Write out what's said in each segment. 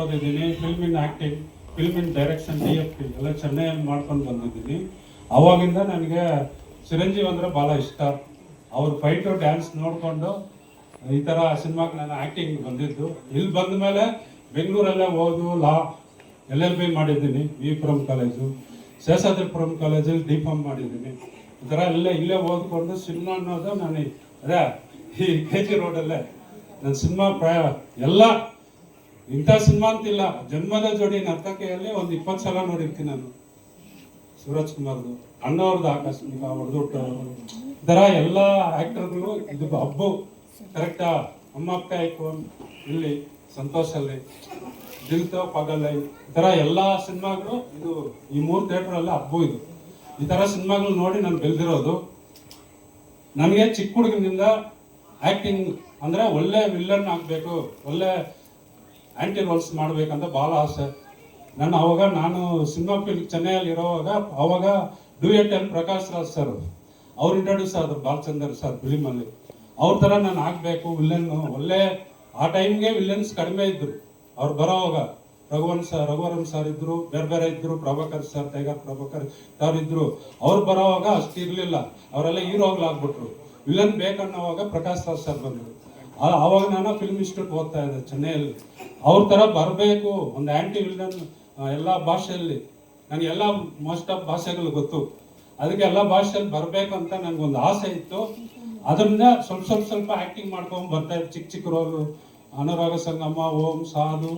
ಓದಿದ್ದೀನಿ. Film in acting, film in direction, DFP ಎಲ್ಲ ಚೆನ್ನೈಯಲ್ಲಿ ಮಾಡ್ಕೊಂಡು ಬಂದಿದ್ದೀನಿ. ಅವಾಗಿಂದ ನನಗೆ ಚಿರಂಜೀವಿ ಅಂದರೆ ಭಾಳ ಇಷ್ಟ. ಅವ್ರ ಫೈಟು ಡ್ಯಾನ್ಸ್ ನೋಡಿಕೊಂಡು ಈ ಥರ ಸಿನಿಮಾಗೆ ನಾನು ಆ್ಯಕ್ಟಿಂಗ್ ಬಂದಿದ್ದು. ಇಲ್ಲಿ ಬಂದ ಮೇಲೆ ಬೆಂಗಳೂರಲ್ಲೇ ಓದು LLB ಮಾಡಿದ್ದೀನಿ, ವಿಪುರಂ ಕಾಲೇಜು, ಶೇಷಾದ್ರಿಪುರಂ ಕಾಲೇಜಲ್ಲಿ D.Pharm ಮಾಡಿದ್ದೀನಿ. ಈ ಥರ ಇಲ್ಲೇ ಓದ್ಕೊಂಡು ಸಿನಿಮಾ ಅನ್ನೋದು ನಾನು ಅದೇ ಈ KG ರೋಡಲ್ಲೇ ನನ್ನ ಸಿನಿಮಾ ಎಲ್ಲ ಇಂಥ ಸಿನಿಮಾ ಅಂತಿಲ್ಲ, ಜನ್ಮದ ಜೋಡಿ ನರ್ತಕಿಯಲ್ಲಿ ಒಂದು 20 ಸಲ ನೋಡಿರ್ತೀನಿ ನಾನು. ಸೂರಜ್ ಕುಮಾರ್ದು, ಅಣ್ಣವ್ರದ್ದು ಆಕಸ್ಮಿಕ, ಹೊಡೆದುಟ್ಟು, ಈ ಥರ ಎಲ್ಲ ಆ್ಯಕ್ಟರ್ಗಳು ಇದು ಹಬ್ಬು ಕರೆಕ್ಟಾ. ಅಮ್ಮ ಅಕ್ಕ ಐಕೋನ್ ಇಲ್ಲಿ, ಸಂತೋಷಲ್ಲಿ, ದಿಲ್ತೋ ಪಗಲೈ, ಈ ಥರ ಎಲ್ಲ ಸಿನಿಮಾಗಳು ಇದು ಈ 3 ಥಿಯೇಟ್ರಲ್ಲಿ ಹಬ್ಬು ಇದು. ಈ ಥರ ಸಿನಿಮಾಗಳು ನೋಡಿ ನಾನು ಬೆಳೆದಿರೋದು. ನನಗೆ ಚಿಕ್ಕ ಹುಡುಗನಿಂದ ಆ್ಯಕ್ಟಿಂಗ್ ಅಂದರೆ ಒಳ್ಳೆ ವಿಲ್ಲನ್ ಆಗಬೇಕು, ಒಳ್ಳೆ ಆ್ಯಂಟಿ ರೋಲ್ಸ್ ಮಾಡಬೇಕಂತ ಭಾಳ ಆಸೆ. ನಾನು ಸಿನಿಮಾ ಫೀಲ್ಡ್ ಚೆನ್ನೈಯಲ್ಲಿ ಇರೋವಾಗ ಅವಾಗ ಡ್ಯೂಯೆಟ್ ಪ್ರಕಾಶ್ ರಾಜ್ ಸರ್ ಅವ್ರು ಇಂಟ್ರೊಡ್ಯೂಸ್ ಆದರು ಬಾಲಚಂದರ್ ಸರ್ ಫಿಲಿಮಲ್ಲಿ. ಅವ್ರ ಥರ ನಾನು ಆಗಬೇಕು ವಿಲ್ಲನ್ನು. ಒಳ್ಳೆ ಆ ಟೈಮ್ಗೆ ವಿಲ್ಲನ್ಸ್ ಕಡಿಮೆ ಇದ್ದರು. ಅವ್ರು ಬರೋವಾಗ ರಘುವರನ್ ಸರ್ ಇದ್ದರು, ಬೇರೆ ಇದ್ದರು, Prabhakar sir, tiger Prabhakar sir ಇದ್ದರು. ಅವ್ರು ಬರೋವಾಗ ಅಷ್ಟು ಇರಲಿಲ್ಲ, ಅವರೆಲ್ಲ ಹೀರೋಗಳಾಗ್ಬಿಟ್ರು. ವಿಲನ್ ಬೇಕನ್ನೋವಾಗ ಪ್ರಕಾಶ್ ರಾಜ್ ಸರ್ ಬಂದರು. ಆವಾಗ ನಾನು ಫಿಲ್ಮ್ ಇನ್ಸ್ಟಿಟ್ಯೂಟ್ ಓದ್ತಾ ಇದ್ದೆ ಚೆನ್ನೈಯಲ್ಲಿ. ಅವ್ರ ಥರ ಬರಬೇಕು, ಒಂದು ಆ್ಯಂಟಿ ವಿಲನ್ ಎಲ್ಲ ಭಾಷೆಯಲ್ಲಿ. ನನಗೆಲ್ಲ ಮೋಸ್ಟ್ ಆಫ್ ಭಾಷೆಗಳು ಗೊತ್ತು, ಅದಕ್ಕೆ ಎಲ್ಲ ಭಾಷೆಯಲ್ಲಿ ಬರಬೇಕಂತ ನನಗೊಂದು ಆಸೆ ಇತ್ತು. ಅದರಿಂದ ಸ್ವಲ್ಪ ಆ್ಯಕ್ಟಿಂಗ್ ಮಾಡ್ಕೊಂಡು ಬರ್ತಾ ಇತ್ತು. ಚಿಕ್ಕ ರೋಲು, ಅನುರಾಗ ಸಂಗಮ, ಓಂ, ಸಾಧು,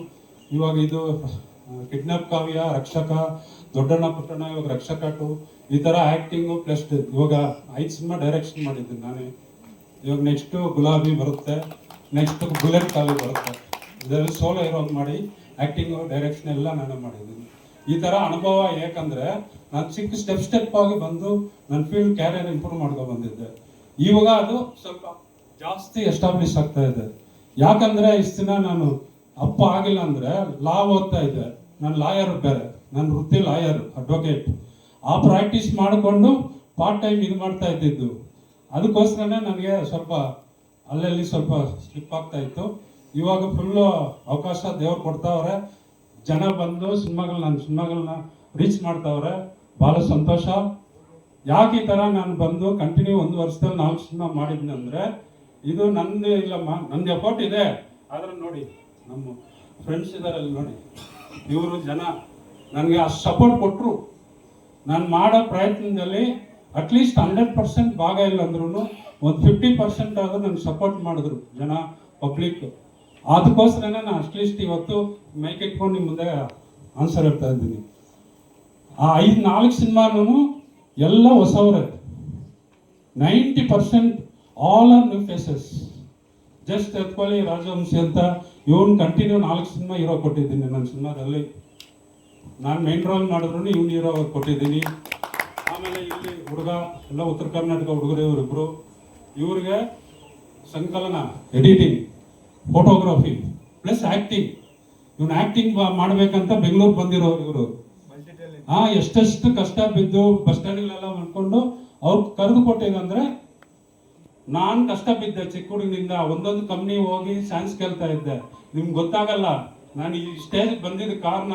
ಇವಾಗ ಇದು ಕಿಡ್ನಾಪ್ ಕಾವ್ಯ, ರಕ್ಷಕ, ದೊಡ್ಡಣ್ಣ ಪುಟ್ಟಣ್ಣ, ಇವಾಗ ರಕ್ಷಕ 2, ಈ ಥರ ಆ್ಯಕ್ಟಿಂಗು ಪ್ಲಸ್ ಇವಾಗ 5 ಸಿನಿಮಾ ಡೈರೆಕ್ಷನ್ ಮಾಡಿದ್ದೀನಿ ನಾನೇ. ಇವಾಗ ನೆಕ್ಸ್ಟು ಗುಲಾಬಿ ಬರುತ್ತೆ, ನೆಕ್ಸ್ಟ್ ಬುಲೆಟ್ ಕಾವಿ ಬರುತ್ತೆ. ಇದರಲ್ಲಿ ಸೋಲೋ ಇರೋದು ಮಾಡಿ ಆ್ಯಕ್ಟಿಂಗು ಡೈರೆಕ್ಷನ್ ಎಲ್ಲ ನಾನೇ ಮಾಡಿದ್ದೀನಿ. ಈ ಥರ ಅನುಭವ ಯಾಕಂದರೆ ನಾನು ಚಿಕ್ಕ ಸ್ಟೆಪ್ ಆಗಿ ಬಂದು ನನ್ನ ಫೀಲ್ಡ್ ಕ್ಯಾರಿಯರ್ ಇಂಪ್ರೂವ್ ಮಾಡ್ಕೊಂಡು ಬಂದಿದ್ದೆ. ಇವಾಗ ಅದು ಸ್ವಲ್ಪ ಜಾಸ್ತಿ ಎಸ್ಟಾಬ್ಲಿಷ್ ಆಗ್ತಾ ಇದೆ. ಯಾಕಂದರೆ ಇಷ್ಟು ದಿನ ನಾನು ಅಪ್ಪ ಆಗಿಲ್ಲ ಅಂದರೆ ಲಾ ಓದ್ತಾ ಇದ್ದೆ. ನಾನು ಲಾಯರ್, ಬೇರೆ ನನ್ನ ವೃತ್ತಿ ಲಾಯರ್, ಅಡ್ವೊಕೇಟ್. ಆ ಪ್ರಾಕ್ಟೀಸ್ ಮಾಡಿಕೊಂಡು ಪಾರ್ಟ್ ಟೈಮ್ ಇದು ಮಾಡ್ತಾ ಇದ್ದಿದ್ದು. ಅದಕ್ಕೋಸ್ಕರನೇ ನನಗೆ ಸ್ವಲ್ಪ ಅಲ್ಲಲ್ಲಿ ಸ್ವಲ್ಪ ಸ್ಲಿಪ್ ಆಗ್ತಾ ಇತ್ತು. ಇವಾಗ ಫುಲ್ಲು ಅವಕಾಶ ದೇವ್ರು ಕೊಡ್ತಾವ್ರೆ. ಜನ ಬಂದು ನನ್ನ ಸಿನಿಮಾಗಳನ್ನ ರೀಚ್ ಮಾಡ್ತಾವ್ರೆ, ಭಾಳ ಸಂತೋಷ. ಯಾಕೆ ಈ ಥರ ನಾನು ಬಂದು ಕಂಟಿನ್ಯೂ 1 ವರ್ಷದಲ್ಲಿ 4 ಸಿನಿಮಾ ಮಾಡಿದ್ನಿ ಅಂದರೆ ಇದು ನಂದು ಇಲ್ಲಮ್ಮ, ನಂದು ಎಫರ್ಟ್ ಇದೆ. ಆದರೆ ನೋಡಿ ನಮ್ಮ ಫ್ರೆಂಡ್ಸ್ ಇದ್ದಾರೆ ಅಲ್ಲಿ ನೋಡಿ, ಇವರು ಜನ ನನಗೆ ಅಷ್ಟು ಸಪೋರ್ಟ್ ಕೊಟ್ಟರು. ನಾನು ಮಾಡೋ ಪ್ರಯತ್ನದಲ್ಲಿ ಅಟ್ಲೀಸ್ಟ್ 100% ಭಾಗ ಇಲ್ಲ ಅಂದ್ರೂ ಒಂದು 50% ಆದರೂ ನನಗೆ ಸಪೋರ್ಟ್ ಮಾಡಿದ್ರು ಜನ, ಪಬ್ಲಿಕ್. ಅದಕ್ಕೋಸ್ಕರನೇ ನಾನು ಅಟ್ಲೀಸ್ಟ್ ಇವತ್ತು ಮೈಕ್ ಇಟ್ಕೊಂಡು ನಿಮ್ಮ ಮುಂದೆ ಆನ್ಸರ್ ಹೇಳ್ತಾ ಇದ್ದೀನಿ. ಆ 4 ಸಿನಿಮಾನೂ ಎಲ್ಲ ಹೊಸವ್ರೆ. 90% all are new faces. Just ಎತ್ಕೊಳ್ಳಿ ರಾಜವಂಶಿ ಅಂತ, ಇವನು ಕಂಟಿನ್ಯೂ 4 ಸಿನಿಮಾ ಹೀರೋ ಕೊಟ್ಟಿದ್ದೀನಿ ನನ್ನ ಸಿನಿಮಾದಲ್ಲಿ. ನಾನು ಮೇನ್ ರೋಲ್ ಮಾಡಿದ್ರು ಇವ್ನು ಹೀರೋ ಕೊಟ್ಟಿದ್ದೀನಿ. ಆಮೇಲೆ ಇಲ್ಲಿ ಹುಡುಗ ಎಲ್ಲ ಉತ್ತರ ಕರ್ನಾಟಕ ಹುಡುಗರು ಇವರಿಬ್ಬರು. ಇವ್ರಿಗೆ ಸಂಕಲನ, ಎಡಿಟಿಂಗ್, ಫೋಟೋಗ್ರಫಿ ಪ್ಲಸ್ ಆ್ಯಕ್ಟಿಂಗ್. ಇವನು ಆ್ಯಕ್ಟಿಂಗ್ ಮಾಡಬೇಕಂತ ಬೆಂಗಳೂರು ಬಂದಿರೋರು ಇವರು. ಎಷ್ಟೆಷ್ಟು ಕಷ್ಟ ಬಿದ್ದು ಬಸ್ ಸ್ಟ್ಯಾಂಡ್ಗಳೆಲ್ಲ ಮಾಡ್ಕೊಂಡು ಅವ್ರು ಕರೆದು ಕೊಟ್ಟಿದಂದ್ರೆ, ನಾನು ಕಷ್ಟ ಬಿದ್ದೆ ಚಿಕ್ಕ ಹುಡುಗನಿಂದ. ಒಂದೊಂದು ಕಂಪ್ನಿ ಹೋಗಿ ಚಾನ್ಸ್ ಕೇಳ್ತಾ ಇದ್ದೆ. ನಿಮ್ಗೆ ಗೊತ್ತಾಗಲ್ಲ, ನಾನು ಈ ಸ್ಟೇಜ್ ಬಂದಿದ್ದ ಕಾರಣ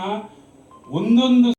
ಒಂದೊಂದು